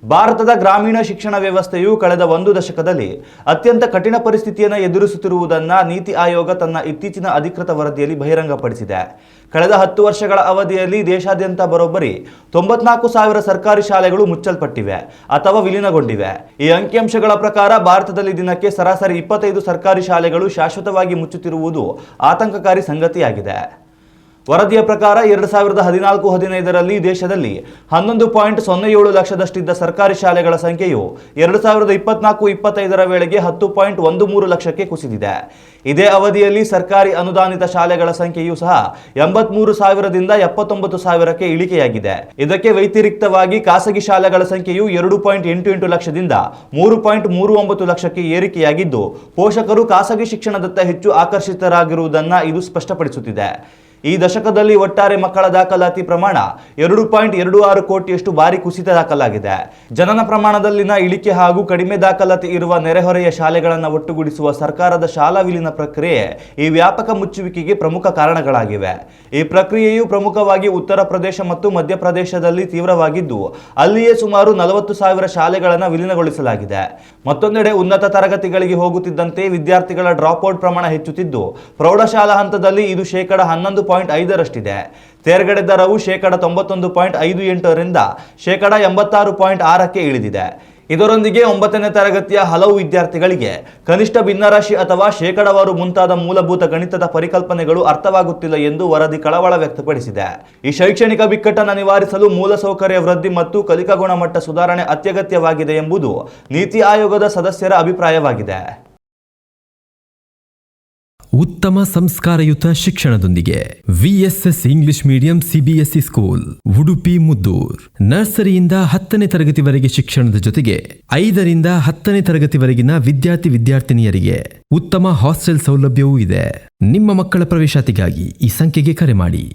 ಭಾರತದ ಗ್ರಾಮೀಣ ಶಿಕ್ಷಣ ವ್ಯವಸ್ಥೆಯು ಕಳೆದ ಒಂದು ದಶಕದಲ್ಲಿ ಅತ್ಯಂತ ಕಠಿಣ ಪರಿಸ್ಥಿತಿಯನ್ನು ಎದುರಿಸುತ್ತಿರುವುದನ್ನು ನೀತಿ ಆಯೋಗ ತನ್ನ ಇತ್ತೀಚಿನ ಅಧಿಕೃತ ವರದಿಯಲ್ಲಿ ಬಹಿರಂಗಪಡಿಸಿದೆ. ಕಳೆದ 10 ವರ್ಷಗಳ ಅವಧಿಯಲ್ಲಿ ದೇಶಾದ್ಯಂತ ಬರೋಬ್ಬರಿ 94,000 ಸರ್ಕಾರಿ ಶಾಲೆಗಳು ಮುಚ್ಚಲ್ಪಟ್ಟಿವೆ ಅಥವಾ ವಿಲೀನಗೊಂಡಿವೆ. ಈ ಅಂಕಿಅಂಶಗಳ ಪ್ರಕಾರ ಭಾರತದಲ್ಲಿ ದಿನಕ್ಕೆ ಸರಾಸರಿ 25 ಸರ್ಕಾರಿ ಶಾಲೆಗಳು ಶಾಶ್ವತವಾಗಿ ಮುಚ್ಚುತ್ತಿರುವುದು ಆತಂಕಕಾರಿ ಸಂಗತಿಯಾಗಿದೆ. ವರದಿಯ ಪ್ರಕಾರ 2014-15ರಲ್ಲಿ ದೇಶದಲ್ಲಿ 11.07 ಲಕ್ಷದಷ್ಟಿದ್ದ ಸರ್ಕಾರಿ ಶಾಲೆಗಳ ಸಂಖ್ಯೆಯು 2024-25ರ ವೇಳೆಗೆ 10.13 ಲಕ್ಷಕ್ಕೆ ಕುಸಿದಿದೆ. ಇದೇ ಅವಧಿಯಲ್ಲಿ ಸರ್ಕಾರಿ ಅನುದಾನಿತ ಶಾಲೆಗಳ ಸಂಖ್ಯೆಯೂ ಸಹ 83,000ದಿಂದ 79,000ಕ್ಕೆ ಇಳಿಕೆಯಾಗಿದೆ. ಇದಕ್ಕೆ ವ್ಯತಿರಿಕ್ತವಾಗಿ ಖಾಸಗಿ ಶಾಲೆಗಳ ಸಂಖ್ಯೆಯು 2.88 ಲಕ್ಷದಿಂದ 3.39 ಲಕ್ಷಕ್ಕೆ ಏರಿಕೆಯಾಗಿದ್ದು, ಪೋಷಕರು ಖಾಸಗಿ ಶಿಕ್ಷಣದತ್ತ ಹೆಚ್ಚು ಆಕರ್ಷಿತರಾಗಿರುವುದನ್ನು ಇದು ಸ್ಪಷ್ಟಪಡಿಸುತ್ತಿದೆ. ಈ ದಶಕದಲ್ಲಿ ಒಟ್ಟಾರೆ ಮಕ್ಕಳ ದಾಖಲಾತಿ ಪ್ರಮಾಣ 2.26 ಕೋಟಿಯಷ್ಟು ಬಾರಿ ಕುಸಿತ ದಾಖಲಾಗಿದೆ. ಜನನ ಪ್ರಮಾಣದಲ್ಲಿನ ಇಳಿಕೆ ಹಾಗೂ ಕಡಿಮೆ ದಾಖಲಾತಿ ಇರುವ ನೆರೆಹೊರೆಯ ಶಾಲೆಗಳನ್ನು ಒಟ್ಟುಗೂಡಿಸುವ ಸರ್ಕಾರದ ಶಾಲಾ ವಿಲೀನ ಪ್ರಕ್ರಿಯೆ ಈ ವ್ಯಾಪಕ ಮುಚ್ಚುವಿಕೆಗೆ ಪ್ರಮುಖ ಕಾರಣಗಳಾಗಿವೆ. ಈ ಪ್ರಕ್ರಿಯೆಯು ಪ್ರಮುಖವಾಗಿ ಉತ್ತರ ಪ್ರದೇಶ ಮತ್ತು ಮಧ್ಯಪ್ರದೇಶದಲ್ಲಿ ತೀವ್ರವಾಗಿದ್ದು, ಅಲ್ಲಿಯೇ ಸುಮಾರು 40,000 ಶಾಲೆಗಳನ್ನು ವಿಲೀನಗೊಳಿಸಲಾಗಿದೆ. ಮತ್ತೊಂದೆಡೆ ಉನ್ನತ ತರಗತಿಗಳಿಗೆ ಹೋಗುತ್ತಿದ್ದಂತೆ ವಿದ್ಯಾರ್ಥಿಗಳ ಡ್ರಾಪ್ಔಟ್ ಪ್ರಮಾಣ ಹೆಚ್ಚುತ್ತಿದ್ದು, ಪ್ರೌಢಶಾಲಾ ಹಂತದಲ್ಲಿ ಇದು ಶೇಕಡ11.5ರಷ್ಟಿದೆ. ತೇರ್ಗಡೆ ದರವು ಶೇಕಡ91.58ರಿಂದ ಶೇಕಡ86.6ಕ್ಕೆ ಇಳಿದಿದೆ. ಇದರೊಂದಿಗೆ 9ನೇ ತರಗತಿಯ ಹಲವು ವಿದ್ಯಾರ್ಥಿಗಳಿಗೆ ಕನಿಷ್ಠ ಭಿನ್ನರಾಶಿ ಅಥವಾ ಶೇಕಡವಾರು ಮುಂತಾದ ಮೂಲಭೂತ ಗಣಿತದ ಪರಿಕಲ್ಪನೆಗಳು ಅರ್ಥವಾಗುತ್ತಿಲ್ಲ ಎಂದು ವರದಿ ಕಳವಳ ವ್ಯಕ್ತಪಡಿಸಿದೆ. ಈ ಶೈಕ್ಷಣಿಕ ಬಿಕ್ಕಟ್ಟನ್ನು ನಿವಾರಿಸಲು ಮೂಲಸೌಕರ್ಯ ವೃದ್ಧಿ ಮತ್ತು ಕಲಿಕಾ ಗುಣಮಟ್ಟ ಸುಧಾರಣೆ ಅತ್ಯಗತ್ಯವಾಗಿದೆ ಎಂಬುದು ನೀತಿ ಆಯೋಗದ ಸದಸ್ಯರ ಅಭಿಪ್ರಾಯವಾಗಿದೆ. ಉತ್ತಮ ಸಂಸ್ಕಾರಯುತ ಶಿಕ್ಷಣದೊಂದಿಗೆ VSS English medium CBSE school Udupi Muddur. ನರ್ಸರಿಯಿಂದ 10ನೇ ತರಗತಿವರೆಗೆ ಶಿಕ್ಷಣದ ಜೊತೆಗೆ 5ರಿಂದ 10ನೇ ತರಗತಿವರೆಗಿನ ವಿದ್ಯಾರ್ಥಿನಿಯರಿಗೆ ಉತ್ತಮ ಹಾಸ್ಟೆಲ್ ಸೌಲಭ್ಯವೂ ಇದೆ. ನಿಮ್ಮ ಮಕ್ಕಳ ಪ್ರವೇಶಾತಿಗಾಗಿ ಈ ಸಂಖ್ಯೆಗೆ ಕರೆ ಮಾಡಿ.